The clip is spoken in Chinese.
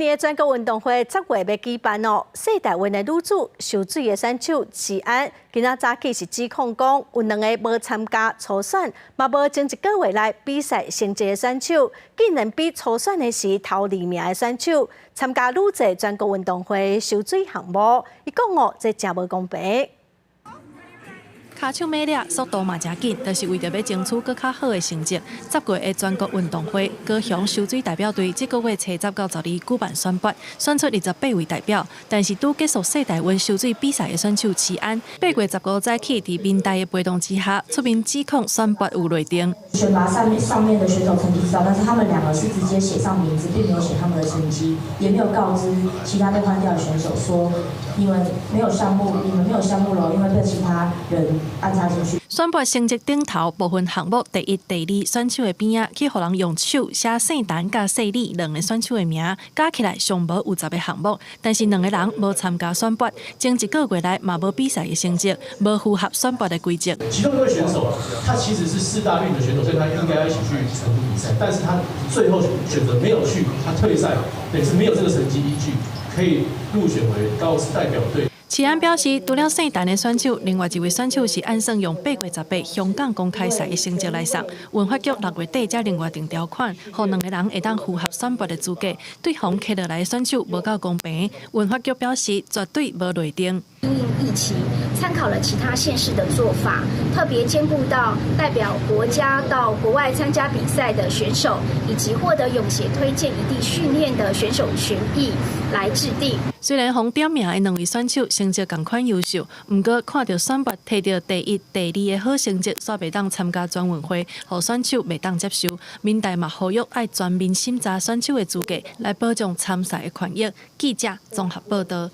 的全国运动会10月要举办哦。世大运的女子受水的选手齐安，今仔早起是指控讲有2个无参加初选，嘛无前1个月来比赛成绩的选手，竟然比初选的时头2名的选手参加女子全国运动会受水项目。伊讲哦，这真无公平。 骹手马力速度嘛真紧，但是为着要争取更较好的成绩，10月的全国运动会，高雄游水代表队这个月初10到12举办选拔，选出28位代表。但是拄结束世大运游水比赛的选手齐安，8月15早起伫民代的陪同之下，出面指控选拔有雷霆。选拔上面的选手成绩知道，但是他们2个是直接写上名字，并没有写他们的成绩，也没有告知其他被换掉的选手说你们没有项目了，因为被其他人。 安插进去。选拔成绩顶头部分项目第1、第2选手的边仔，去互人用手写姓陈甲姓李2个选手的名，加起来上无有10个项目。但是2个人无参加选拔，前1个月来嘛无比赛的成绩，无符合选拔的规则。其中一位选手，他其实是4大运的选手，所以他应该要一起去成都比赛，但是他最后选择没有去，他退赛，等于是没有这个成绩依据，可以入选为高斯代表队。 齐安表示，除了姓陈的选手，另外1位选手是按算用8月18香港公开赛的成绩来送。文化局6月底才另外定条款，让2个人会当符合选拔的资格。对方摕落来的选手无够公平，文化局表示绝对无雷霆。 因应疫情，参考了其他县市的做法，特别兼顾到代表国家到国外参加比赛的选手，以及获得泳协推荐异地训练的选手权益来制定。虽然红点名的2位选手成绩同款优秀，不过看到选拔摕到第1、第2的好成绩，煞袂当参加全运会，互选手袂当接受。民代嘛呼吁爱全面审查选手的资格，来保障参赛的权益。记者综合报道。